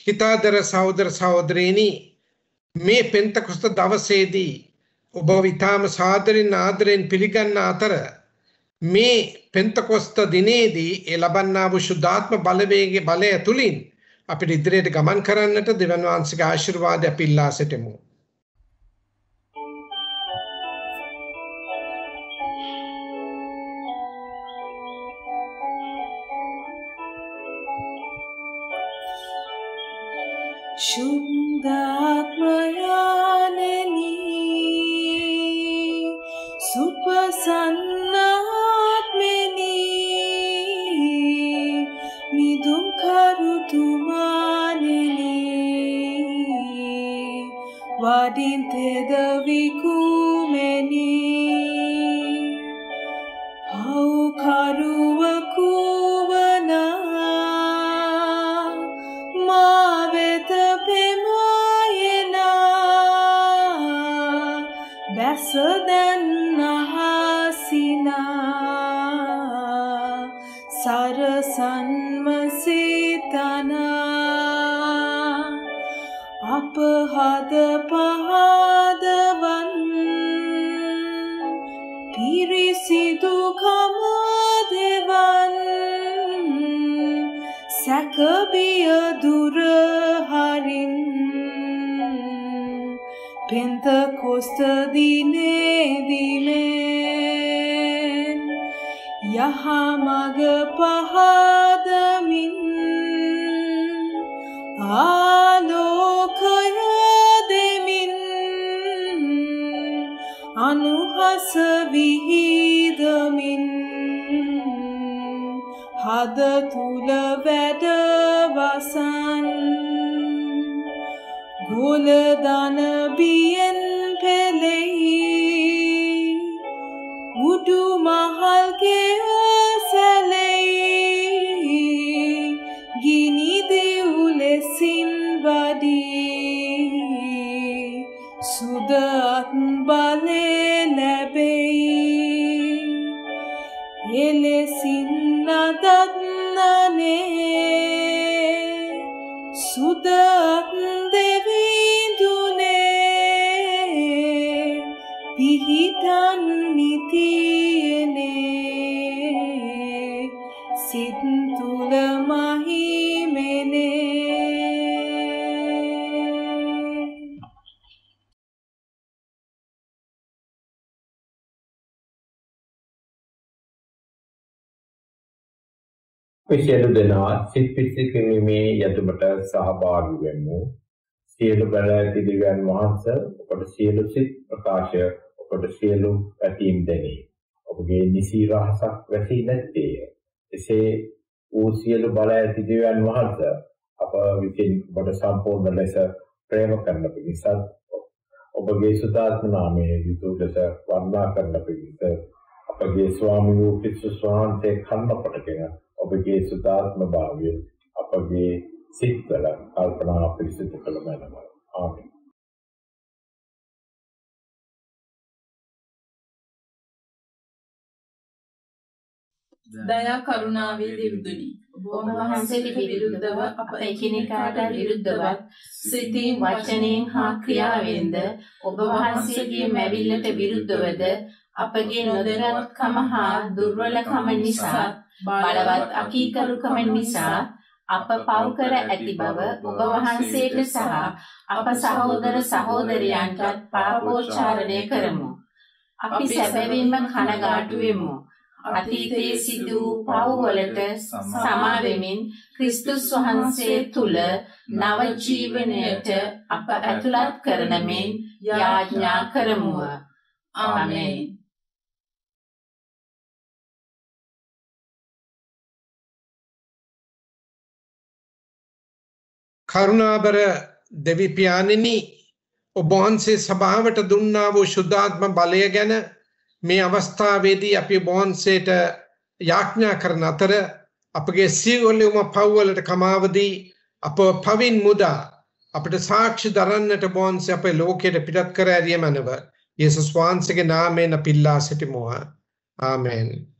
හිතාදර සහෝදර සහෝදරයනි මේ පෙන්තකොස්ත දවසේදී ඔබ විතාම සාදරෙන් ආදරෙන් පිළිගන්න අතර මේ පෙන්තකොස්ත දිනේදී ඒ ලබන්නා වූ ශුද්ධාත්ම බලවේගයේ බලය තුලින් අපිට ඉදිරියට ගමන් කරන්නට දෙවියන් වහන්සේගේ ආශිර්වාදය අපි ඉල්ලා සිටිමු. शुद्धात्मयाननी सुपसन्नात्मनी निदुम करुतुमाननी वादिन्तेद विकुमेनी paukaruwakuvana Basadanahasina Sarasanmasitana Apahada pahadavan Pirisidu kamadevan Sakabiya duraharin Pentecosta dinedimen Yahamaga pahadamin Alokaya demin Anuhasa vihidamin Hadatula vedavasan Goladana biyen pelei Udu mahal ke salei Gini deule sinbadi Sudat bale labei Ele sinnadatnane Sudat devindune Pihitan nitiyene Sintula mahimene සියලු දෙනා සිත් පිසිකීමේ යතුමට සහභාගී වෙමු. සියලු බල ඇති දෙවියන් වහන්සේ ඔබට සියලු සිත් ප්‍රකාශය ඔබට සියලු පැතීම් දෙනේ. ඔබගේ නිසි රහසක් වැසී නැත්තේය. එසේ වූ සියලු බල ඇති දෙවියන් වහන්සේ අප විසින් ඔබට සම්පූර්ණ ලෙස ප්‍රේම කරන පිණිස ඔබගේ සුදාත්ම නාමයේ යුතුය ලෙස වන්දනා කරන පිණිස අපගේ ස්වාමී වූ ක්‍රිස්තුස් වහන්සේ කන්නපටගෙන ඔබගේ සුදාත්ම භාවය අපගේ සිත්වල කල්පනා පිරිසිදු කළ මැනව. ආමේන්. දයා කරුණාවේ දිරුදුනි ඔබ වහන්සේට විරුද්ධව අප එකිනෙකාට විරුද්ධවත් සිතින් වචනයෙන් හා ක්‍රියාවෙන්ද ඔබ වහන්සේගේ මැවිල්ලට විරුද්ධවද අපගේ නොදැනුවත්කම හා දුර්වලකම නිසා බලවත් අකීකරුකම නිසා අප පව් කර ඇති බව ඔබ වහන්සේට සහ අප සහෝදර සහෝදරයන්ට පාපෝච්චාරණය කරමු. අපි සැබවින්ම කනගාටු වෙමු. අතීතයේ සිදු වූ පව් වලට සමා වෙමින් ක්‍රිස්තුස් වහන්සේ තුල නව ජීවනයට අප ඇතුළත් කරන මෙන් යාඥා කරමු. ආමේන්. කරුණාබර දෙවි පියාණෙනි ඔබ වහන්සේ සභාවට දුන්නා වූ ශුද්ධාත්ම බලය ගැන මේ අවස්ථාවේදී අපි ඔබ වහන්සේට යාඥා කරන අතර අපගේ සියලුම පව් වලට කමාවදී අප පවින් මුදා අපට සාක්ෂි දරන්නට ඔබ වහන්සේ අපේ ලෝකයට පිටත් කර ඇරිය මැනව යේසුස් වහන්සේගේ නාමයෙන් අපි ඉල්ලා සිටිමු. ආමේන්.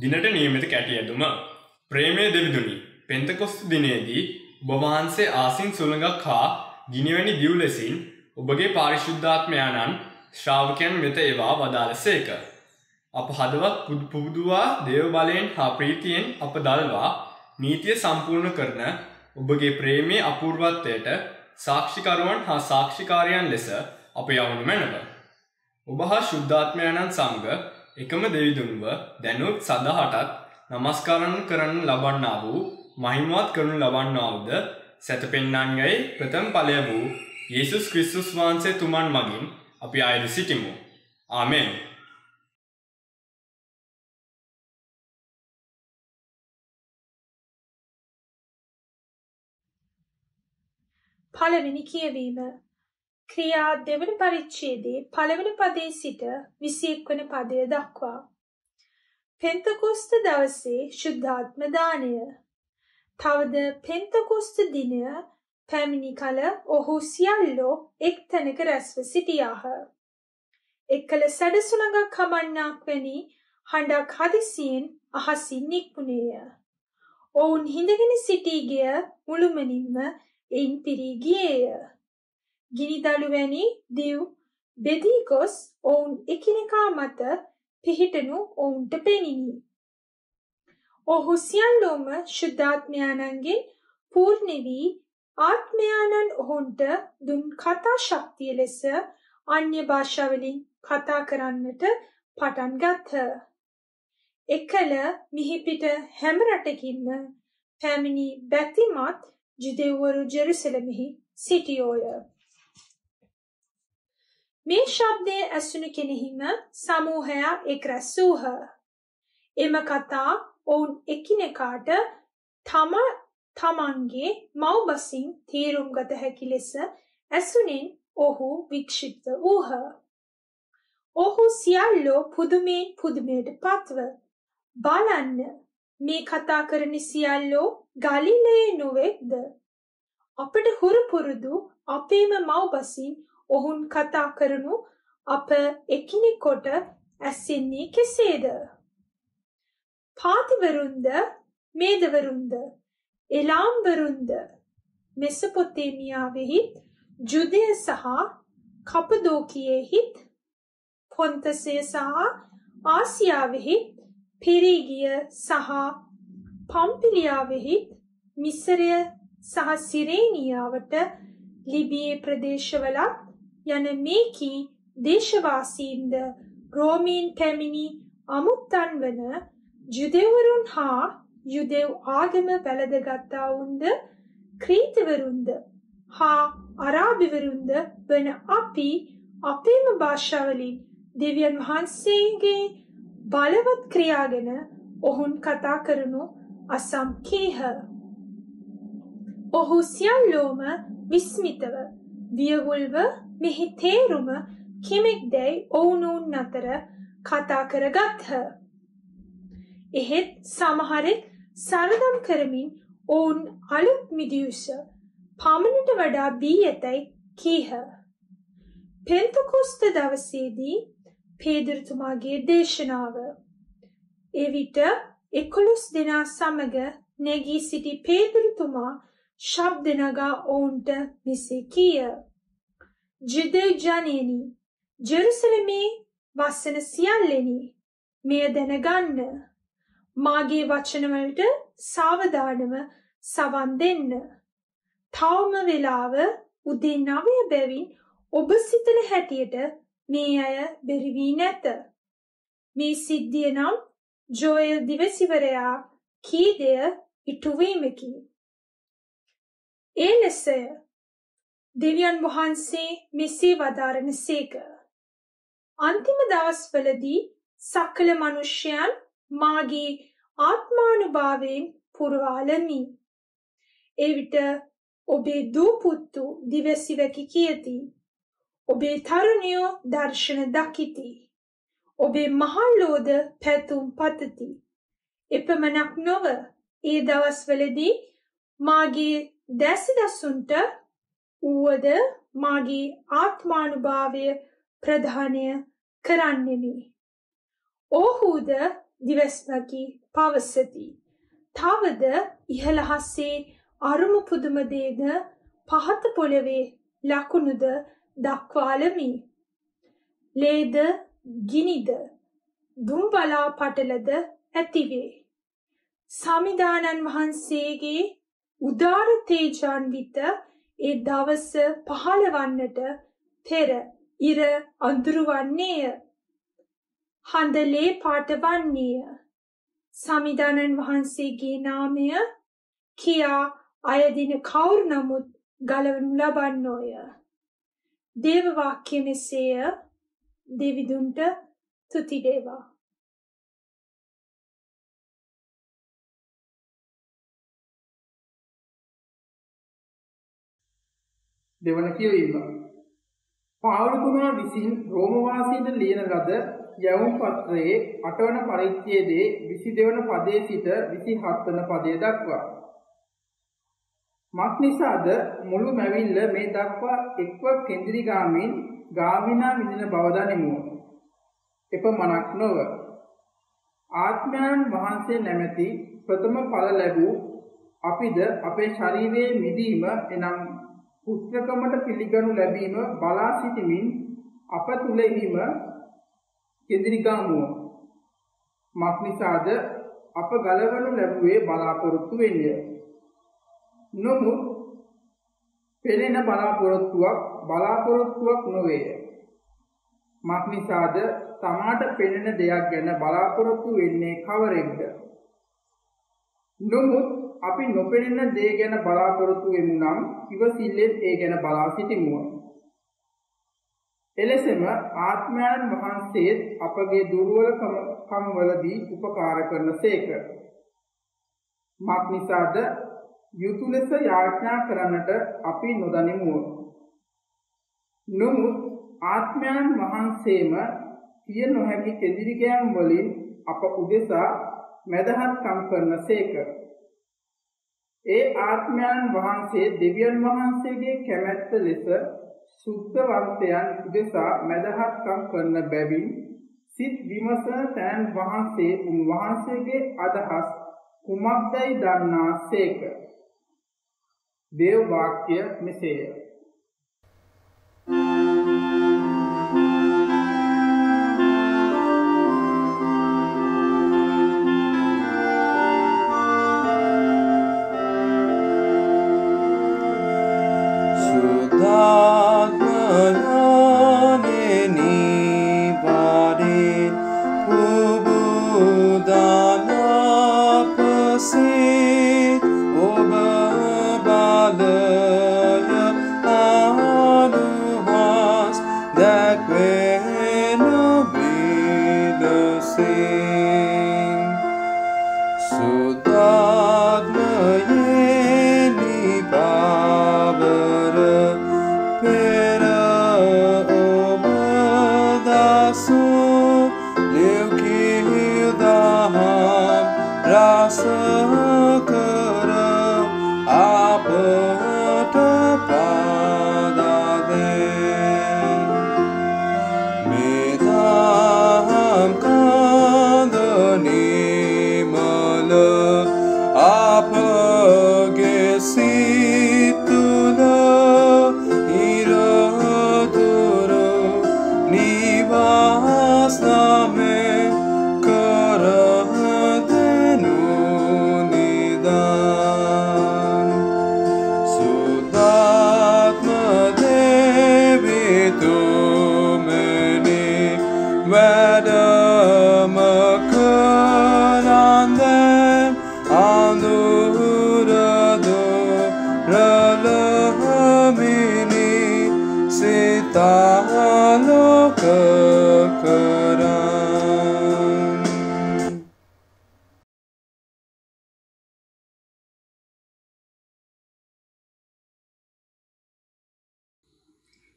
දිනට නියමිත කැටි ඇදුම. ප්‍රේමයේ දෙවිදුනි, පෙන්තකොස්තු දිනේදී ඔබ වහන්සේ ආසින් සුළඟක් හා ගිනිවැනි දිව් ලෙසින් ඔබගේ පාරිශුද්ධාත්මයාණන් ශ්‍රාවකයන් වෙත ඒවා වදාළසේක. අප හදවත් පුබුදුවා දේව බලයෙන් හා ප්‍රීතියෙන් අප දල්වා නීතිය සම්පූර්ණ කරන ඔබගේ ප්‍රේමයේ අපූර්වත්වයට සාක්ෂිකරුවන් හා සාක්ෂිකාරයන් ලෙස අප යවනු මැනව. ඔබ හා ශුද්ධාත්මයාණන් සමග එකම දෙවිදුන්ව දැනුත් සදහටත් නමස්කාරන් කරන්න ලබන්නා වූ මහිමවත් කරනු ලබන්නා වූද සැතපෙන්නන්යයි ප්‍රථම ඵලය වූ යේසුස් ක්‍රිස්තුස් වහන්සේ තුමන් මගින් අපි ආයුධ සිටිමු. ආමෙන්. පළවෙනි කියවීම. ක්‍රියා දෙවන පරිච්ඡේදයේ පළවෙනි පදයේ සිට 21 වන පදය දක්වා. පෙන්තකොස්ත දවසේ ශුද්ධාත්ම දානය. තවද පෙන්තකොස්ත දිනය පැමිණි කල ඔහු සියල්ලෝ එක් තැනක රැස්ව සිටියාහ. එකල සැඩසුළඟක් හමන්නාක් වැනි හඬක් හදිසියෙන් අහසින් නික්මුණේය. ඔවුන් හිඳගෙන සිටී ගෙය මුළුමනින්ම එයින් පිරී ගියේය. ගිනිදළු වැනි දිව් බෙදී ගොස් ඔවුන් එකිනෙකා මත පිහිටනු ඔවුන්ට පෙනිනි. ඔහු සියල්ලෝම ශුද්ධාත්මයාණන්ගෙන් පූර්ණ වී ආත්මයාණන් ඔවුන්ට දුන් කතා ශක්තිය ලෙස අන්‍ය භාෂාවලින් කතා කරන්නට පටන් ගත්හ. එකල මිහිපිට හැම රටකින්ම පැමිණි බැතිමත් ජුදෙව්වරු ජෙරුසලමෙහි සිටියෝය. මේ ශබ්දය ඇසුණු කෙනෙහිම සමූහයා එක් රැස් වූහ. එම කතා ඔවුන් එකිනෙකාට තමන්ගේ මව්බසින් තේරුම් ගත හැකි ලෙස ඇසුණෙන් ඔහු වික්ෂිප්ත වූහ. ඔහු සියල්ලෝ පුදුමයෙන් පුදුමයට පත්ව බලන්න මේ කතා කරන සියල්ලෝ ගලිලයේ නොවේද? අපට හුරු පුරුදු අපේම මව්බසින් ඔවුන් කතා කරනු අප එකිනෙකොට ඇසෙන්නේ කෙසේද? පාතිවරුන්ද, මේදවරුන්ද, එලාම්වරුන්ද, මෙසොපොතේමියාවෙහි, ජුදය සහ කපදෝකියෙහි, පොන්තසය සහ ආසියාවෙහි, පිරීගිය සහ පම්පිලියාවෙහි, මිසරය සහ සිරේනියාවට, ලිබියේ ප්‍රදේශවලත් යන මේකී දේශවාසීන්ද රෝමීන් පැමිණි අමුත්තන් වන ජුදෙවරුන් හා යුදෙව් ආගම වැළඳගත්තාවුන්ද ක්‍රීතවරුන්ද හා අරාබිවරුන්ද වන අපි අපේම භාෂාවලින් දෙවියන් වහන්සේගේ බලවත් ක්‍රියා ගැන ඔවුන් කතා කරනු අසම් කීහ. ඔහු සියල්ලෝම විස්මිතව වියවුල්ව මෙහි තේරුම කෙමෙක්දැයි ඔවුනොවුන් අතර කතා කරගත්හ. එහෙත් සමහරෙක් සරදම් කරමින් ඔවුන් අලුත් මිදියුස පමණට වඩා බී ඇතැයි කීහ. පෙන්තකොස්ත දවසේදී පේදුරුතුමාගේ දේශනාව. එවිට 11 දෙනා සමග නැගී සිටි පේදුරුතුමා ශබ්ද නගා ඔවුන්ට මෙසේ කීය. ජුදෙව් ජනයෙනි, ජෙරුසලමේ වසන සියල්ලෙනි, මෙය දැනගන්න. මාගේ වචනවලට සාවධානව සවන් දෙන්න. තවම වෙලාව උදේ 9 බැවින් ඔබ සිතන හැටියට මේ අය බැරි වී නැත. මේ සිද්ධිය නම් ජෝයල් දිවසිවරයා කී දෙය ඉටුවීමකි. ඒ ලෙසය දෙවියන් වහන්සේ මෙසේ වදාරන සේක. අන්තිම දවස්වලදී සකල මනුෂ්‍යයන් මාගේ ආත්මානුභාවයෙන් පුරවාලමි. එවිට ඔබේ දූ පුත්තු දිවසිවැකි කියති. ඔබේ තරුණියෝ දර්ශන දකිති. ඔබේ මහල්ලෝද පැතුම් පතති. එපමණක් නොව ඒ දවස්වලදී මාගේ දැසිදසුන්ට ඌවද මාගේ ආත්මානුභාවය ප්‍රධානය කරන්නෙමි. ඔහුද දිවස්වකි පවසති. තවද ඉහළහස්සේ අරුම පුදුමදේද පහත පොළවේ ලකුණුද දක්වාලමි. ලේද ගිනිද දුම්බලා පටලද ඇතිවේ. සමිදානන් වහන්සේගේ උදාර තේජාන්විත ඒ දවස පහළවන්නට පෙර ඉර අඳුරු වන්නේය. හඳලේ පාට වන්නේය. සමිදානන් වහන්සේගේ නාමය කියා අයදින කවුරු නමුත් ගලවනු ලබන්නෝය. දේව වාක්‍ය මෙසේය. දෙවිදුන්ට තුති වේවා. දෙවන කියවීම. පාවුලතුමා විසින් රෝමවාසීන්ට ලියන ලද යැවුම් පත්‍රයේ 8 වන පරිච්ඡේදයේ 22 වන පදයේ සිට 27 වන පදය දක්වා. මක්නිසාද මුළු මැවිල්ල මේ දක්වා එක්ව කෙන්දිරිගාමින් ගාමිනා විඳින බව දනිමු. එපමණක් නොව ආත්මයන් වහන්සේ නැමැති ප්‍රථම ඵල ලැබූ අපිද අපේ ශරීරයේ මිදීම එනම් පුත්‍රකමට පිළිගනු ලැබීම බලා සිටමින් අප තුලෙහිම කෙන්දිරිගාමුව. මක්නිසාද අප ගලවනු ලැබුවේ බලාපොරොත්තු වෙන්නේ. නමුත් පෙනෙන බලාපොරොත්තුවක් නොවේය. මක්නිසාද තමාට පෙනෙන දෙයක් ගැන බලාපොරොත්තු වෙන්නේ කවරෙක්ද? නමුත් අපි නොපෙනෙන දේ ගැන බලාපොරොත්තු වෙමු නම් ඉවසිල්ලෙන් ඒ ගැන බලා සිටිමු. එලෙසම ආත්මයන් වහන්සේත් අපගේ දුර්වලකම් වලදී උපකාර කරනසේක. මක්නිසාද යුතු ලෙස යාඥා කරන්නට අපි නොදනිමු. නමුත් ආත්මයන් වහන්සේම කිය නොහැකි කෙදිරිගෑම් වලින් අප උදෙසා මැදහත්කම් කරනසේක. ඒ ආත්මයන් වහන්සේ දෙවියන් වහන්සේගේ කැමැත්ත ලෙස සුද්ධවන්තයන් උදෙසා මැදහත්කම් කරන බැවින් සිත් විමසන තැන් වහන්සේ උන්වහන්සේගේ අදහස් කුමක්දයි දන්නාසේක. දේව වාක්‍ය මෙසේය.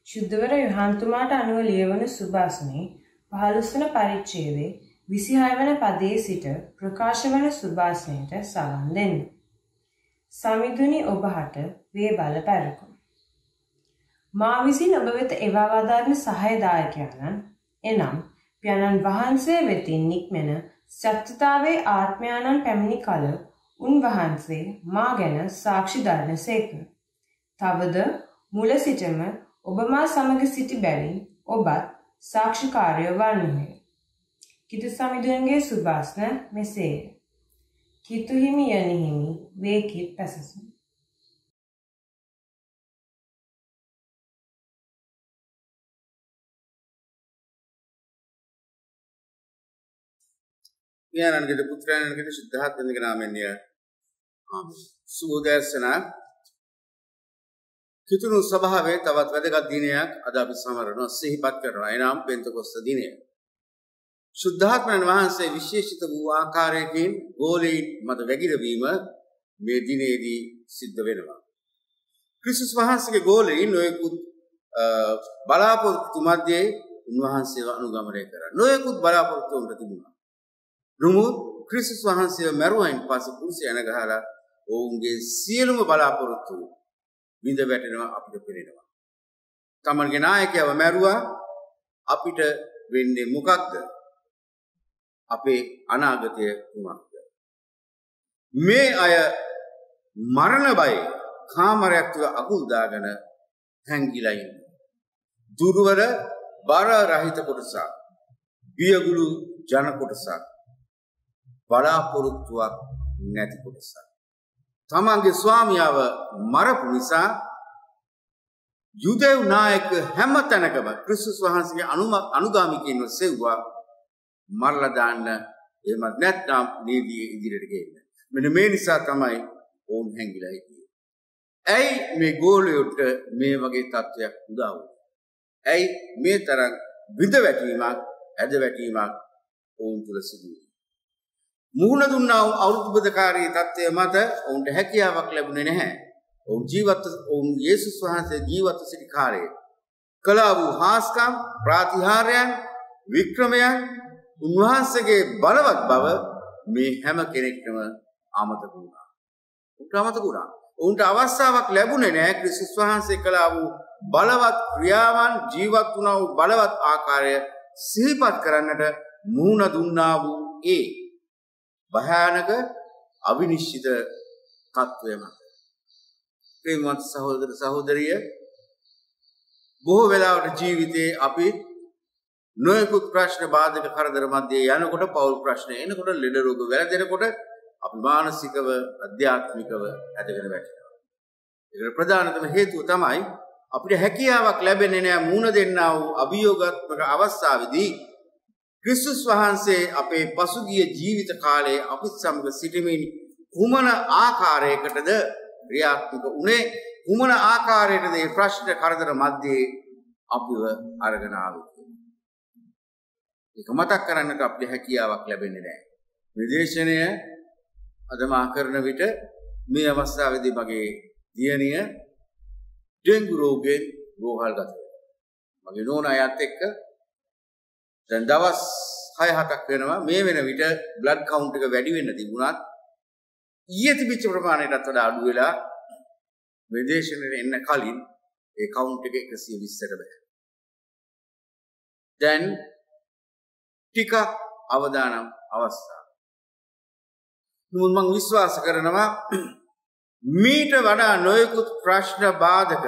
ශුද්ධවර යොහන්තුමාට අනුව ලියවන සුභාසනේ 15 වන පරිච්ඡේදයේ 26 වන පදයේ සිට ප්‍රකාශ වන සුභාසනයට සවන් දෙන්න. සමිඳුනි ඔබහට වේ බල පැරකු. මා විසින් ඔබ වෙත එවා වදාරන සහායදායකයන්න් එනම් පියාණන් වහන්සේ වෙතින් නික්මෙන සත්‍යතාවේ ආත්මයාණන් පැමිණි කල උන්වහන්සේ මා ගැන සාක්ෂි දරණසේක. තවද මුල සිටම ඔබ මා සමග සිටි බැවින් ඔබත් සාක්ෂිකාරයෝ වන්නේය. කිතු සමිඳුන්ගේ සුභාස්න මෙසේය. කිතු හිමි යනි හිමි වේකිත් පැසසු. ඥානන්ගේ පුත්‍රයන්ගේ සිද්ධාර්ථන්ගේ නාමයෙන් සුබෝදර්ශන කිතුණු සභාවේ තවත් වැදගත් දිනයක් අද අපි සමරනවා සිහිපත් කරනවා. එනම් පෙන්තකොස්ත දිනය. සුද්ධාත්මයන් වහන්සේ විශේෂිත වූ ආකාරයකින් ගෝලීන් මත වැగిරවීම මේ දිනේදී සිද්ධ වෙනවා. ක්‍රිස්තුස් වහන්සේගේ ගෝලීන් නොයෙකුත් බලාපොරොත්තු මැදේ උන්වහන්සේව අනුගමනය කරා. නොයෙකුත් බලාපොරොත්තු වුණ තිබුණා. නමුත් ක්‍රිස්තුස් වහන්සේව මැරුවයින් පස්සේ කුරුසේ යන ගහලා ඔවුන්ගේ සියලුම බලාපොරොත්තු විඳ වැටෙනවා අපිට පේනවා. තමන්ගේ නායකයව මැරුවා අපිට වෙන්නේ මොකක්ද? අපේ අනාගතය කුමක්ද? මේ අය මරණ බය කාමරයක් තුළ අකුල් දාගෙන හැංගිලා ඉන්නවා. දුර්වල බර රහිත කොටසක්, බියගුළු ජන කොටසක්, බලාපොරොත්තුවක් නැති කොටසක්. තමන්ගේ ස්වාමියාව මරපු නිසා යුදෙව් නායක හැම තැනකම ක්‍රිස්තුස් වහන්සේගේ අනුගාමිකයින්ව සෙව්වා මරලා දාන්න. එහෙමත් නැත්නම් නීතිය ඉදිරියට ගේන්න. මෙන්න මේ නිසා තමයි ඕන් හැංගිලා හිටියේ. ඇයි මේ ගෝලයට මේ වගේ තත්ත්වයක් උදා වුනේ? ඇයි මේ තරම් විඳ වැටීමක්, ඇද වැටීමක් ඕන් තුල සිදු වුනේ? මුහුණ දුන්නා වූ අවුරුද්දකාරී තත්ත්වය මත ඔවුන්ට හැකියාවක් ලැබුණේ නැහැ. ඔවුන් යේසුස් වහන්සේ ජීවත් සිටි කාලයේ කළා වූ හාස්කම්, ප්‍රාතිහාර්යයන්, වික්‍රමයන්, උන්වහන්සේගේ බලවත් බව මේ හැම කෙනෙක්ටම අමතක වුණා. ඔවුන්ට අවස්ථාවක් ලැබුණේ නැහැ ක්‍රිස්තුස් වහන්සේ කළා වූ බලවත් ක්‍රියාවන්, ජීවත් වුණා වූ බලවත් ආකාරය සිහිපත් කරන්නට මුහුණ දුන්නා වූ ඒ භයානක අවිනිශ්චිත තත්වය මත. ප්‍රේමවත් සහෝදර සහෝදරිය, බොහෝ වෙලාවට ජීවිතේ අපි නොයෙකුත් ප්‍රශ්න බාධක කරදර මැදේ යනකොට, පෞල් ප්‍රශ්න එනකොට, ලෙඩ රෝග වැළඳෙනකොට අපි මානසිකව, අධ්‍යාත්මිකව ඇදගෙන වැටෙනවා. ඒකට ප්‍රධානතම හේතුව තමයි අපිට හැකියාවක් ලැබෙන්නේ නැහැ මුණ දෙන්නා වූ අභියෝගාත්මක අවස්ථාවේදී ක්‍රිස්තුස් වහන්සේ අපේ පසුගිය ජීවිත කාලයේ අපිත් සමග සිටමින් කුමන ආකාරයකටද ක්‍රියාත්මක වුණේ, කුමන ආකාරයකටද මේ ප්‍රශ්න කරදර මැදේ අපිව අරගෙන ආවේ. ඒක මතක් කරන්නට අපිට හැකියාවක් ලැබෙන්නේ නැහැ. මේ දේශනය අද මා කරන විට මේ අවස්ථාවේදී මගේ දියණිය ඩෙන්ගු රෝගයෙන් රෝහල්ගත වෙනවා. මගේ නෝනායත් එක්ක දැන් දවස් 6-7ක් වෙනවා. මේ වෙන විට බ්ලඩ් කවුන්ට් එක වැඩි වෙන්න තිබුණත් ඊයේ තිබිච්ච ප්‍රමාණයටත් වඩා අඩු වෙලා මේ දේශනෙට එන්න කලින් ඒ කවුන්ට් එක 120කට බෑ. දැන් ටික අවදානම් අවස්ථාව. නමුත් මම විශ්වාස කරනවා මීට වඩා නොයෙකුත් ප්‍රශ්න බාධක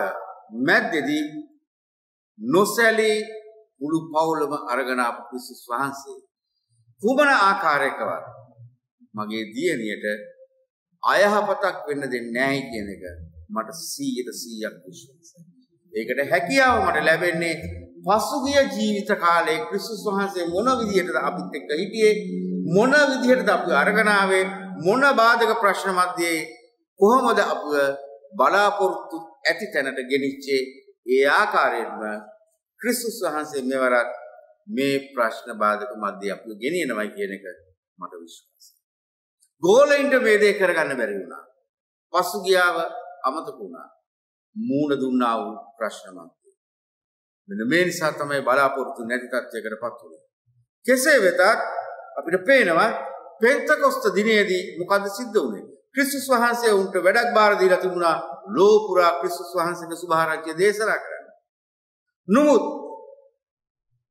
මැද්දේදී නොසැලී මුළු පවුලම අරගෙන ආපු ක්‍රිස්තුස් වහන්සේ කුමන ආකාරයකවත් මගේ දියණියට අයහපතක් වෙන්න දෙන්නේ නැහැ කියන එක මට 100% විශ්වාසයි. ඒකට හැකියාව මට ලැබෙන්නේ පසුගිය ජීවිත කාලයේ ක්‍රිස්තුස් වහන්සේ මොන විදිහටද අපිත් එක්ක හිටියේ, මොන විදිහටද අපි අරගෙන ආවේ, මොන බාධක ප්‍රශ්න මැදේ කොහොමද අපව බලාපොරොත්තු ඇති තැනට ගෙනිච්චේ, ඒ ආකාරයෙන්ම ක්‍රිස්තුස් වහන්සේ මෙවරත් මේ ප්‍රශ්න බාධක මැදේ අපව ගෙනියනවා කියන එක මට විශ්වාසයි. ගෝලයින්ට මේ දේ කරගන්න බැරි වුණා. පසුගියාව අමතක වුණා. මූණ දුන්නා වූ ප්‍රශ්න මැදේ. මෙන්න මේ නිසා තමයි බලාපොරොත්තු නැති තත්යකටපත් වුනේ. කෙසේ වෙතත් අපිට පේනවා පෙන්තකොස්ත දිනේදී මොකද්ද සිද්ධ වුනේ? ක්‍රිස්තුස් වහන්සේ උන්ට වැඩක් බාර දීලා තිබුණා ලෝපුරා ක්‍රිස්තුස් වහන්සේගේ සුභාරංචිය දේශනා කරන්න. නමුත්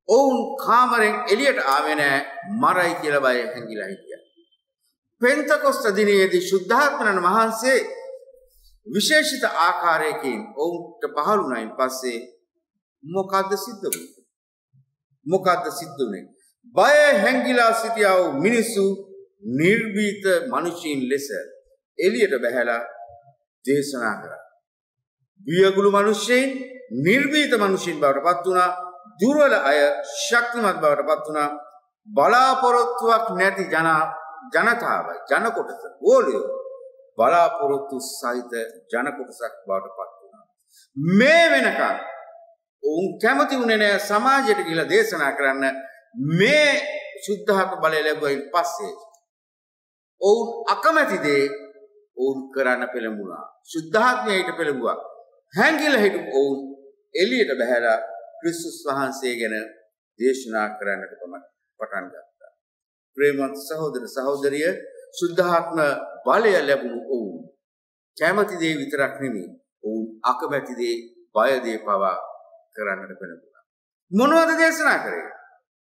ඔවුන් කාමරෙන් එළියට ආවේ නැහැ මරයි කියලා බය හැංගිලා හිටියා. පෙන්තකොස්ත දිනයේදී ශුද්ධාත්මයන් වහන්සේ විශේෂිත ආකාරයකින් ඔවුන්ට පහළ වුණායින් පස්සේ මොකද්ද සිද්ධ වුනේ? මොකද්ද සිද්ධ වුනේ? බය හැංගිලා සිටියා වූ මිනිසු නිර්භීත මිනිසුන් ලෙස එළියට බැහැලා දේශනා කරා. බියගුළු මිනිසෙයින් නිර්භීත මිනිසුන් බවට පත් වුණා. දුර්වල අය ශක්තිමත් බවට පත් වුණා. බලාපොරොත්තුවක් නැති ජනතාව ජන කොටස ඕලියෝ බලාපොරොත්තු සහිත ජන කොටසක් බවට පත් වුණා. මේ වෙනකන් උන් කැමති වුණේ නැහැ සමාජයට කියලා දේශනා කරන්න. මේ සුද්ධාත්ම බලය ලැබුවයින් පස්සේ ඔවුන් අකමැති දේ ඔවුන් කරන්න පෙළඹුණා. සුද්ධාත්මයට පෙළඹුවා. හැංගිලා හිටපු ඔවුන් එළියට බහැලා ක්‍රිස්තුස් වහන්සේ ගැන දේශනා කරන්නට පටන් ගත්තා. ප්‍රේමවත් සහෝදර සහෝදරිය සුද්ධාත්ම බලය ලැබුණු ඔවුන් කැමති දේ විතරක් නෙමෙයි ඔවුන් අකමැති දේ බය දේ පවා කරන්නට පෙළඹුණා. මොනවද දේශනා කරේ?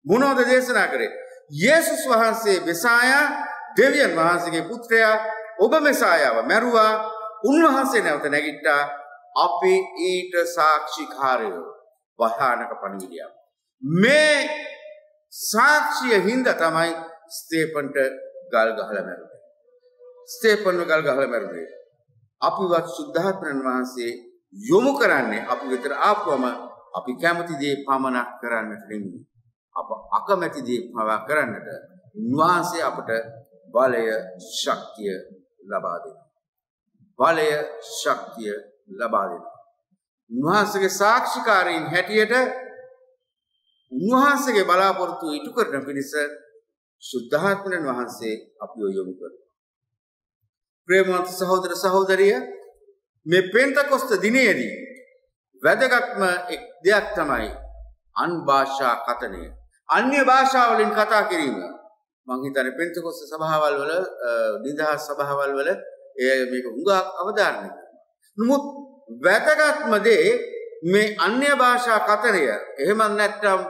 මොනවද දේශනා කරේ? යේසුස් වහන්සේ මෙසායා දෙවියන් වහන්සේගේ පුත්‍රයා ඔබ මෙසායාව මැරුවා. උන්වහන්සේ නැවත නැගිට්ටා. අපි ඊට සාක්ෂිකාරයෝ. භයානක පණිවිඩයක්. මේ සාක්ෂිය හින්දා තමයි ස්තේපන්ට ගල් ගහලා මැරුණේ. ස්තේපන්ව ගල් ගහලා මැරුණේ. අපිවත් සුද්ධාත්මයන් වහන්සේ යොමු කරන්නේ අපි විතර ආපුවම අපි කැමති දේ පමණක් කරන්නට නෙමෙයි. අප අකමැති දේ පවා කරන්නට උන්වහන්සේ අපට බලය ශක්තිය ලබා දෙනවා. බලය ශක්තිය ලබා දෙනවා. උන්වහන්සේගේ සාක්ෂිකාරීන් හැටියට උන්වහන්සේගේ බලාපොරොත්තු ඉටු කරන පිණිස සුද්ධාත්මයන් වහන්සේ අපිව යොමු කරනවා. ප්‍රේමවන්ත සහෝදර සහෝදරිය මේ පෙන්තකොස්ත දිනයේදී වැදගත්ම එක් දෙයක් තමයි අන් භාෂා කතනය. අන්‍ය භාෂා වලින් කතා කිරීම. මම හිතන්නේ පෙන්තකොස්ත සභාවල් වල නිදහස් සභාවල් වල මේක හුඟක් අවධාරණය කරනවා. නමුත් වැදගත්ම දේ මේ අන්‍ය භාෂා කතනය. එහෙම නැත්නම්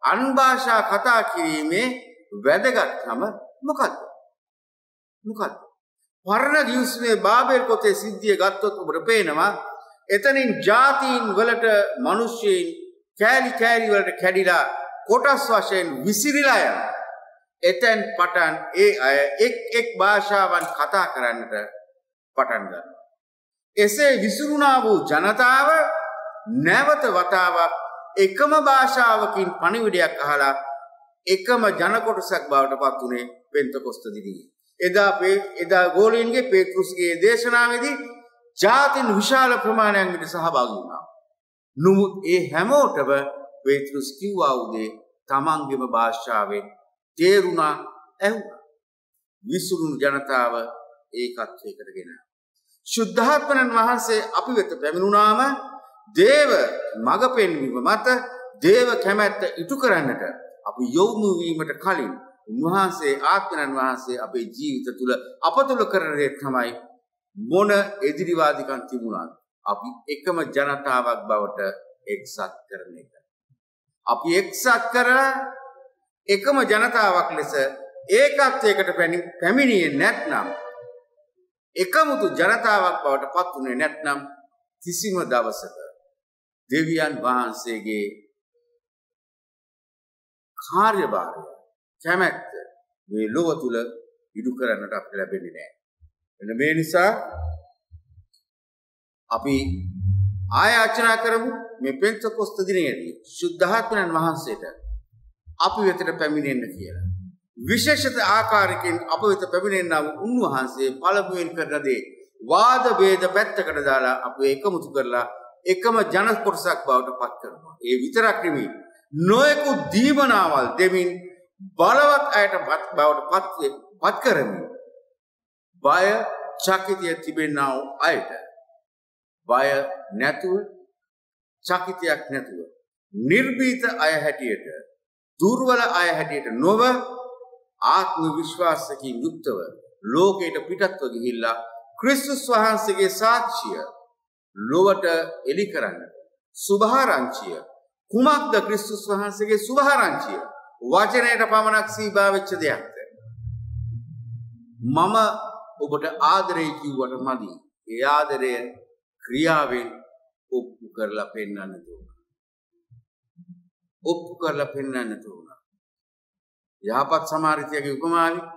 අන් භාෂා කතා කිරීමේ වැදගත්කම මොකක්ද? මොකක්ද? පරණ ගිවිසුමේ බාබෙල් පොතේ සිද්ධිය ගත්තොත් ඔබට පේනවා එතනින් ජාතීන් වලට මිනිස්සුන් කෑලි කෑලි වලට කැඩිලා කොටස් වශයෙන් විසිරීලා යනවා. එතෙන් පටන් ඒ අය එක් භාෂාවන් කතා කරන්නට පටන් ගන්නවා. එසේ විසිරුණා වූ ජනතාව නැවත වතාවක් එකම භාෂාවකින් පණිවිඩයක් අහලා එකම ජන කොටසක් බවට පත් උනේ පෙන්තකොස්ත දිනේ. එදා ගෝලීන්ගේ පේතෘස්ගේ දේශනාවේදී ජාතින් විශාල ප්‍රමාණයක් සහභාගී වුණා. නමුත් ඒ හැමෝටම පේතෘස් කිව්වා උදේ තමන්ගේම භාෂාවෙන් තේරුණා ඇහුණා. විසිරුණු ජනතාව ඒකත්වයකට ගෙනා. සුද්ධාත්මයන් වහන්සේ අපි වෙත පැමිණුණාම දේව මඟ පෙන්වීම මත දේව කැමැත්ත ඉටු කරන්නට අපි යොමු වීමට කලින් උන්වහන්සේ ආත්මයන් වහන්සේ අපේ ජීවිත තුළ අප තුළ කරන දේ තමයි මොන එදිරිවාදිකම් තිබුණත් අපි එකම ජනතාවක් බවට එක්සත් කරන එක. අපි එක්සත් කරලා එකම ජනතාවක් ලෙස ඒකත්වයකට පැමිණියේ නැත්නම් එකමුතු ජනතාවක් බවට පත් වුණේ නැත්නම් කිසිම දවසක දෙවියන් වහන්සේගේ කාර්යභාරය කැමැත්ත මේ ලොව තුල ඉදු කරන්නට අපිට ලැබෙන්නේ නැහැ. එන්න මේ නිසා අපි ආයාචනා කරමු මේ පෙන්තකොස්ත දිනයේදී සුද්ධාත්මයන් වහන්සේට අපි වෙතට පැමිණෙන්න කියලා. විශේෂිත ආකාරයකින් අප වෙත පැමිණෙනා වූ උන්වහන්සේ පළමුවෙන් කරන දේ වාද ભેද පැත්තකට දාලා අපි එකමුතු කරලා එකම ජන කොටසක් බවට පත් කරනවා. ඒ විතරක් නෙමෙයි නොයෙකුත් දීමනාවල් දෙමින් බලවත් අයට බවට පත් කරමින් බය චකිතය තිබෙනා වූ අයට බය නැතුව චකිතයක් නැතුව නිර්භීත අය හැටියට දුර්වල අය හැටියට නොව ආත්ම විශ්වාසකින් යුක්තව ලෝකයට පිටත්ව ගිහිල්ලා ක්‍රිස්තුස් වහන්සේගේ සාක්ෂිය ලොවට එලි කරන්න සුභාරංචිය කුමක්ද ක්‍රිස්තුස් වහන්සේගේ සුභාරංචිය? වචනයට පමණක් සීබා වෙච්ච දෙයක්ද? මම ඔබට ආදරය කිව්වට මදි. ඒ ආදරය ක්‍රියාවෙන් ඔප්පු කරලා පෙන්වන්න ඕන. ඔප්පු කරලා පෙන්වන්න ඕන. යහපත් සමාරිතයගේ උපමාවේ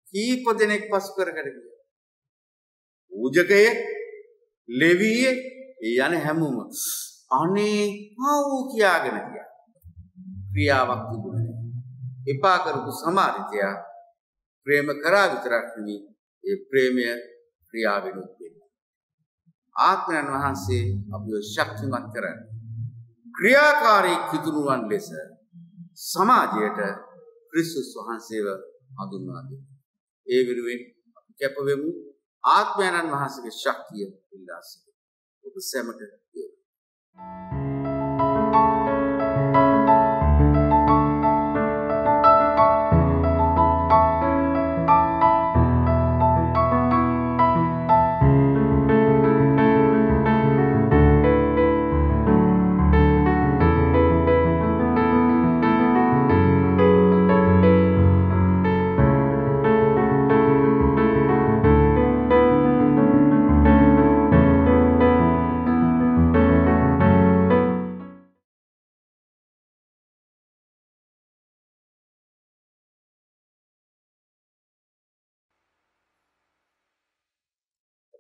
කීප දෙනෙක් පසු කරකට ගියා. පූජකයේ, ලෙවියේ, යන හැමෝම අනේ ආවෝ කියාගෙන ගියා. ක්‍රියාවක් තිබුණේ නැහැ. එපා කරපු සමාරිතයා ප්‍රේම කරා විතරක් නෙවෙයි, ඒ ප්‍රේමය ක්‍රියාවෙන් උත්පෙන්නේ. ආත්මයන් වහන්සේ අපිව ශක්තිමත් කරන්නේ ක්‍රියාකාරී කිතුරුවන් ලෙස සමාජයට ක්‍රිස්තුස් වහන්සේව හඳුන්වා දෙන්න. ඒ වෙනුවෙන් අපි කැප වෙමු. ආත්මයන් වහන්සේගේ ශක්තිය ඉල්ලා සිටිමු. ඔබ සැමට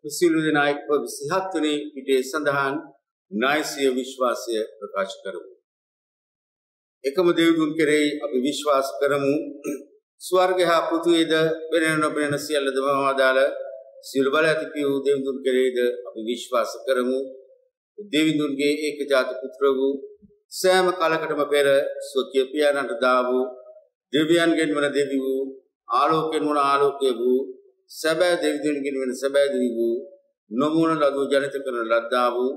සියලු දෙනා එක්ව 27 වෙනි පිටේ සඳහන් නායසීය විශ්වාසය ප්‍රකාශ කරමු. එකම දෙවිඳුන් කෙරෙහි අපි විශ්වාස කරමු. ස්වර්ගය හා පෘථිවියද වෙනෙන නොපෙනෙන සියල්ලද මවාදාල සියලු බල ඇති වූ දෙවිඳුන් කෙරෙහිද අපි විශ්වාස කරමු. දෙවිඳුන්ගේ ඒකජාත පුත්‍ර වූ සෑම කලකටම පෙර ස්වකීය පියාණන්ට දා වූ දෙවියන්ගෙන් වන දෙවි වූ ආලෝකයෙන් වන ආලෝකය වූ සැබෑ දෙවිඳුන්ගෙන් වෙන සැබෑ දෙවි වූ නොමුණ ලදු ජනිත කරන ලද්දා වූ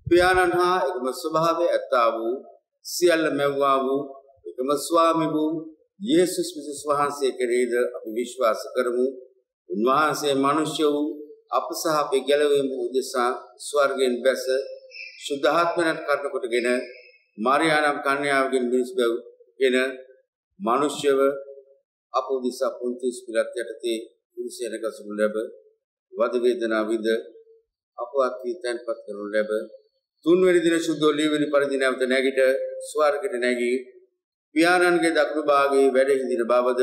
පියාණන් හා එකම ස්වභාවය ඇත්තා වූ සියල්ල මැව්වා වූ එකම ස්වාමි වූ යේසුස් ක්‍රිස්තුස් වහන්සේ කෙරෙහිද අපි විශ්වාස කරමු. උන්වහන්සේ මනුෂ්‍ය වූ අප සහ අපේ ගැලවීම උදෙසා ස්වර්ගයෙන් බැස සුද්ධාත්මයන් කරන කොටගෙන මාරියානම් කන්‍යාවගෙන් මිනිස් බැව්ගෙන මනුෂ්‍යව අප උදෙසා පොන්තිස් පිලාත් යටතේ කුරුසයක සුළු ලැබ වද වේදනා විඳ අපවත් වී තැන්පත් කරනු ලැබ තුන්වෙනි දින සුද්ධ ඔලිවැලි පරිදි නැවත නැගිට ස්වර්ගයට නැගී පියාණන්ගේ දකුණු භාගයේ වැඩ හිඳින බවද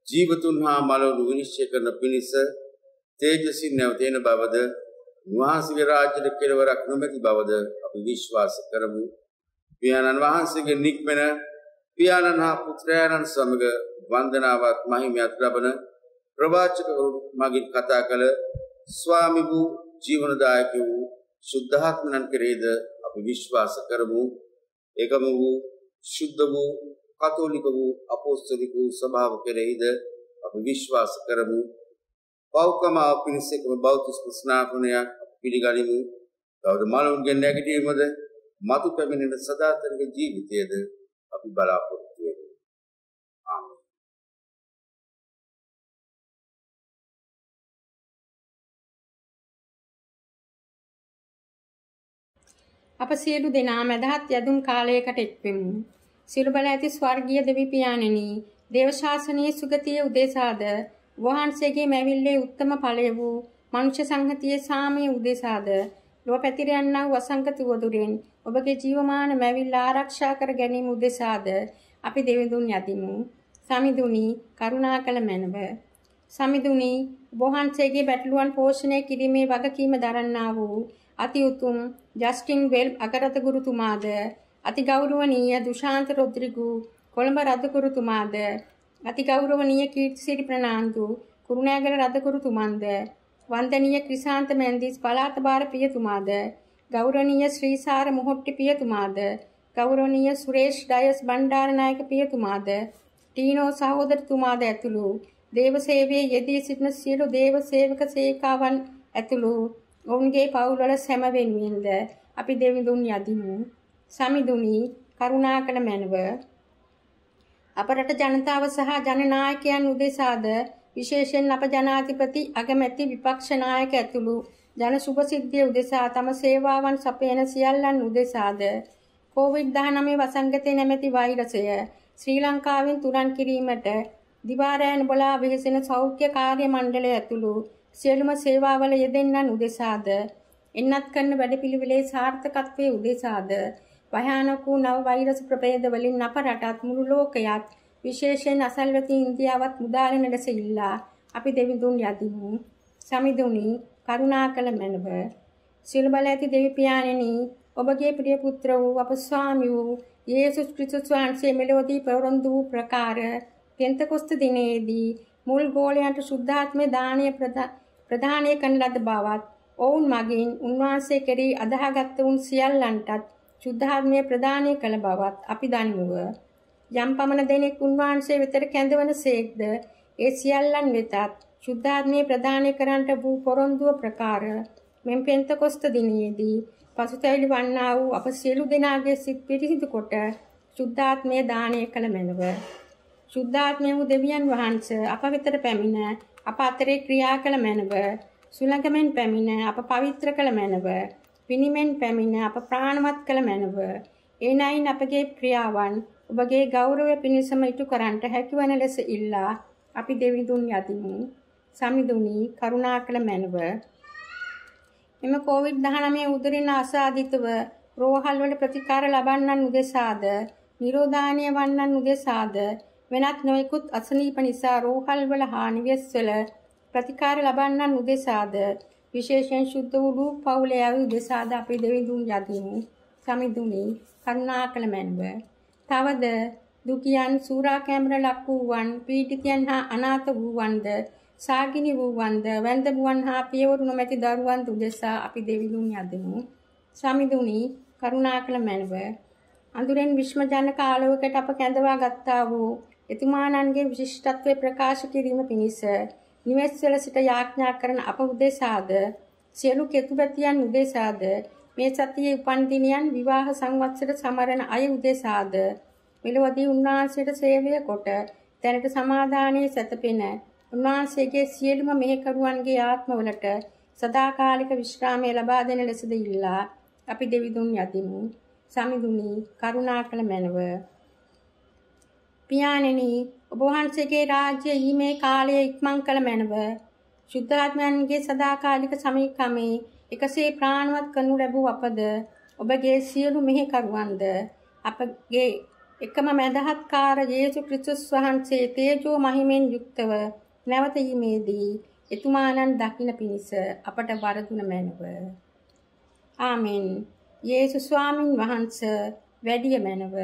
ජීවතුන් හා මලවුන් විනිශ්චය කරන පිණිස තේජසින් නැවත එන බවද වහන්සේගේ රාජ්‍යයේ කෙලවරක් නොමැති බවද අපි විශ්වාස කරමු. පියාණන් වහන්සේගේ නික්මන පියාණන් හා පුත්‍රයන්න් සමග වන්දනාවත් මහිමයත් ලබන ප්‍රවාචකවරු මගින් කතා කළ ස්වාමි වූ ජීවනදායක වූ සුද්ධාත්මයන් කෙරෙහිද අපි විශ්වාස කරමු. ඒකම වූ සුද්ධ වූ කතෝලික වූ අපොස්තලික වූ සභාව කෙරෙහිද අපි විශ්වාස කරමු. පෞකම අපිරිසකම බෞද්ධ ස්නාපනයක් පිළිගනිමු. තවද මලවුන්ගෙන් නැගිටීමද මතු පැමිණෙන සදාතනික ජීවිතයද අපි බලාපොරොත්තු වෙමු. ආමේන්. අප සියලු දෙනා මැදහත් යදුම් කාලයකට එක්වෙමු. සියලු බල ඇති ස්වර්ගීය දෙවි පියාණෙනි, දේව ශාසනයේ සුගතිය උදෙසාද වහන්සේගේ මැවිල්ලේ උත්තම ඵලය වූ මනුෂ්‍ය සංහතියේ සාමයේ උදෙසාද ලොව පැතිර යන්නා වූ අසංකත වදුරෙන් ඔබගේ ජීවමාන මැවිල්ල ආරක්ෂා කර ගැනීම උදෙසාද අපි දෙවිඳුන් යදිමු. සමිඳුනි, කරුණාකල මැනව. සමිඳුනි, වහන්සේගේ බැටළුවන් පෝෂණය කිරීමේ වගකීම දරන්නා වූ අති උතුම් ජස්ටින් වෙල් අගරත ගුරුතුමාද, අති ගෞරවනීය දුෂාන්ත රොද්රිගු කොළඹ රද ගුරුතුමාද, අති ගෞරවනීය කීර්තිසිරි ප්‍රනාන්දු කුරුණෑගල රද ගුරුතුමන්ද, වන්දනීය ක්‍රිසාන්ත මැන්දිස් පළාත භාර පියතුමාද, ගෞරවනීය ශ්‍රීසාර මොහොට්ටි පියතුමාද, ගෞරවනීය සුරේෂ් ඩයස් බණ්ඩාරනායක පියතුමාද, ටීනෝ සහෝදරතුමාද ඇතුළු දේව සේවයේ යෙදී සිටින සියලු දේව සේවක සේවිකාවන් ඇතුළු ඔවුන්ගේ පවුල්වල සැම වෙනුවෙන්ද අපි දෙවිඳුන් යදිමු. සමිඳුනි, කරුණාකර මැනව. අප රට ජනතාව සහ ජනනායකයන් උදෙසාද විශේෂයෙන් අප ජනාධිපති අගමැති විපක්ෂ නායක ඇතුළු ජන සුභ සිද්ධිය උදෙසා තම සේවාවන් සපයන සියල්ලන් උදෙසාද COVID-19 වසංගතය නැමැති වෛරසය ශ්‍රී ලංකාවෙන් තුරන් කිරීමට දිවාරෑන් බලා වෙහෙසෙන සෞඛ්‍ය කාර්ය මණ්ඩලය ඇතුළු සියලුම සේවාවල යෙදෙන්නන් උදෙසාද එන්නත් කරන වැඩපිළිවෙලේ සාර්ථකත්වයේ උදෙසාද භයානක වූ නව වෛරස් ප්‍රභේද වලින් අප රටත් මුළු ලෝකයත් විශේෂයෙන් අසල්වැසි ඉන්දියාවත් මුදාගෙන ලෙස ඉල්ලා අපි දෙවිඳුන් යදිමු. සමිඳුනි කරුණාකර මැනව සියලු බල ඇති දෙවි පියාණෙනි ඔබගේ ප්‍රිය පුත්‍ර වූ අප ස්වාමී වූ යේසුස් ක්‍රිස්තුස් වහන්සේ මෙලොවදී පෙරොන්දු වූ ප්‍රකාර පෙන්තකොස්ත දිනයේදී මුල් ගෝලයන්ට ශුද්ධාත්මේ දානය ප්‍රදානය කරන ලද බවත් ඔවුන් මගින් උන්වහන්සේ කෙරෙහි අදහාගත් උන් සියල්ලන්ටත් ශුද්ධාත්මය ප්‍රදානය කළ බවත් අපි දනිමුව. යම් පමණ දෙනෙක් උන්වහන්සේ වෙතට කැඳවන සේක්ද ඒ සියල්ලන් වෙතත් ශුද්ධාත්මය ප්‍රදානය කරන්නට වූ පොරොන්දුව ප්‍රකාර මෙම පෙන්තකොස්ත දිනයේදී පසුතැවිලි වන්නා වූ අප සියලු දෙනාගේ සිත් පිරිසිදු කොට ශුද්ධාත්මය දානය කළ මැනව. ශුද්ධාත්මය වූ දෙවියන් වහන්සේ අප වෙතට පැමිණ අප අතරේ ක්‍රියා කළ මැනව. සුළඟමෙන් පැමිණ අප පවිත්‍ර කළ මැනව. පිනිමෙන් පැමිණ අප ප්‍රාණවත් කළ මැනව. එනයින් අපගේ ක්‍රියාවන් ඔබගේ ගෞරවය පිණිසම ඉටු කරන්නට හැකිවන ලෙස ඉල්ලා අපි දෙවිඳුන් යදිමු. සමිඳුනි කරුණාකර මැනව. එම COVID-19 උදරින් ආසාදිතව රෝහල් වල ප්‍රතිකාර ලබන්නන් උදෙසාද නිරෝධානය වන්නන් උදෙසාද වෙනත් නොයෙකුත් අසනීප නිසා රෝහල් වල හා නිවෙස්වල ප්‍රතිකාර ලබන්නන් උදෙසාද විශේෂයෙන් ශුද්ධ වූ පවුලේ අය උදෙසාද අපි දෙවිඳුන් යදිමු. සමිඳුනි කරුණාකර මැනව. තවද දුකියන් සූරා කැමර ලක් වූවන් පීඩිතයන් හා අනාථ වූවන්ද සාගිනි වූවන්ද වැන්දමුවන් හා පියවරු නොමැති දරුවන් උදෙසා අපි දෙවිඳුන් යදිමු. සමිඳුනි කරුණාකර මැනව. අඳුරෙන් විශ්මජනක ආලෝකයට අප කැඳවා ගත්තා වූ එතුමාණන්ගේ විශිෂ්ටත්වය ප්‍රකාශ කිරීම පිණිස නිවෙස්වල සිට යාඥා කරන අප උදෙසාද සියලු කෙතුබැතියන් උදෙසාද මේ සතියේ උපන් දිනයන් විවාහ සංවත්සර සමරන අය උදෙසාද මෙලොවදී උන්වහන්සේට සේවය කොට දැනට සමාදානයේ සැතපෙන උන්වහන්සේගේ සියලුම මෙහෙකරුවන්ගේ ආත්මවලට සදාකාලික විශ්‍රාමය ලබා දෙන ලෙසද ඉල්ලා අපි දෙවිඳුන් යදිමු. සමිඳුනි කරුණාකර මැනව. පියාණෙනි ඔබ වහන්සේගේ රාජ්‍ය ඊමේ කාලය ඉක්මන් කළ මැනව. ශුද්ධාත්මයන්ගේ සදාකාලික සමීකමේ එකසේ ප්‍රාණවත් කරනු ලැබූ අපද ඔබගේ සියලු මෙහෙකරුවන්ද අපගේ එකම මැදහත්කාර යේසුස් ක්‍රිස්තුස් වහන්සේ තේජෝ මහිමෙන් යුක්තව නැවත ීමේදී එතුමාණන් දකින්න පිණිස අපට වරදුන මැනව. ආමෙන්. යේසුස් ස්වාමින් වහන්සේ වැඩිය මැනව.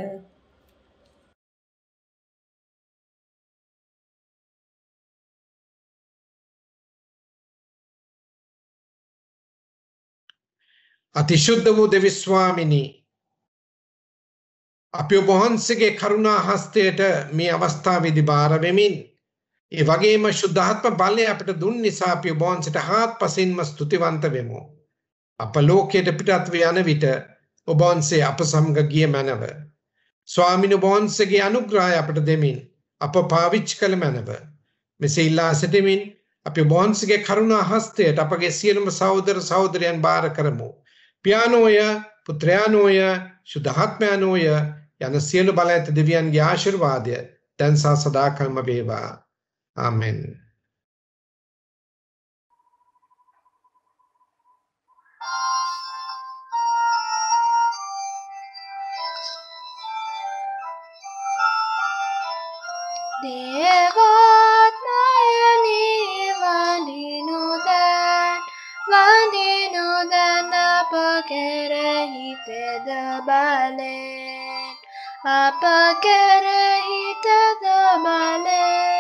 අතිශුද්ධ වූ දෙවි ස්වාමිනී අපි ඔබ වහන්සේගේ කරුණා හස්තයට මේ අවස්ථාවේදී බාර වෙමින් ඒ වගේම ශුද්ධාත්ම බලය අපට දුන් නිසා අපි ඔබ වහන්සේට හාත්පසින්ම ස්තුතිවන්ත වෙමු. අප ලෝකයට පිටත් ව යන විට ඔබ වහන්සේ අප සමග ගිය මැනව. ස්වාමීන් වහන්සේගේ අනුග්‍රහය අපට දෙමින් අප පාවිච්චි කළ මැනව. මෙසේ ඉල්ලා සිටමින් අපි ඔබ වහන්සේගේ කරුණා හස්තයට අපගේ සියලුම සහෝදර සහෝදරයන් බාර කරමු. පියානෝය, පුත්‍රයානෝය, ශුද්ධාත්මයානෝය යන සියලු බල ඇති දෙවියන්ගේ ආශිර්වාදය දැන් සහ සදාකල්ම වේවා. ආමෙන්. අප කෙරෙහි තද බලෙන්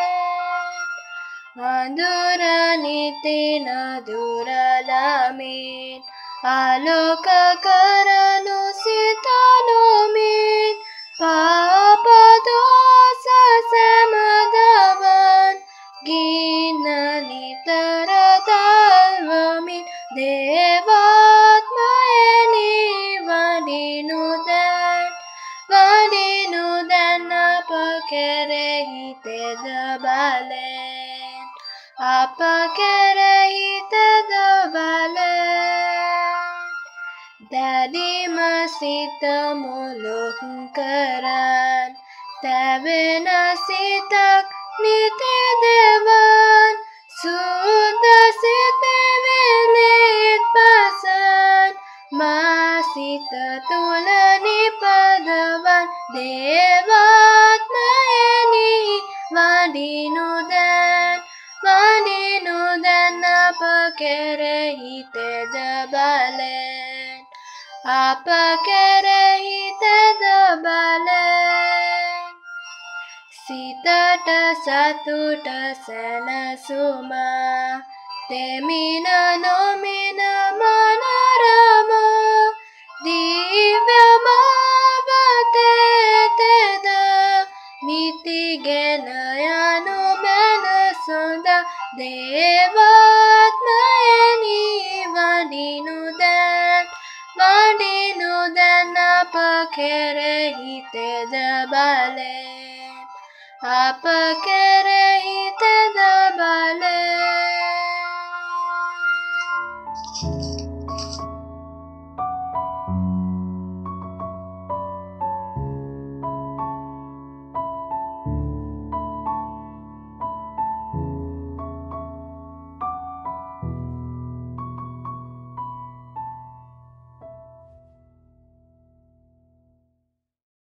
අඳුර නිතින දුරලමින් ආලෝක කරනු සිතනුමින් පාප දෝෂ සැමදවන් ගින්න නිතර දල්වමින් දේවාත්මයනි වඩිනු දැන් අප කෙරෙහි තෙද බලෙන් අප කෙරෙහි තෙද බලෙන් දැඩිම සිත මුළුක් කරන් තැවෙන සිතක් නිතිදෙවන් සුද සිතවිලිත් පසන් මා සිත තුල නිපදවන් දේවාත්මයනි වඩිනු දැන් අප කෙරෙහි තෙද බලෙන් අප කෙරෙහි තෙද බලෙන් සිතට සතුට සැනසුම දෙමින නොමින මනරම දිව්‍ය මාවතේ තෙද නිතිගෙන යනු මැන සොඳ දේවාත්මයනි වඩිනු දැන් අප කෙරෙහි තෙද බලෙන් අප කෙරෙහි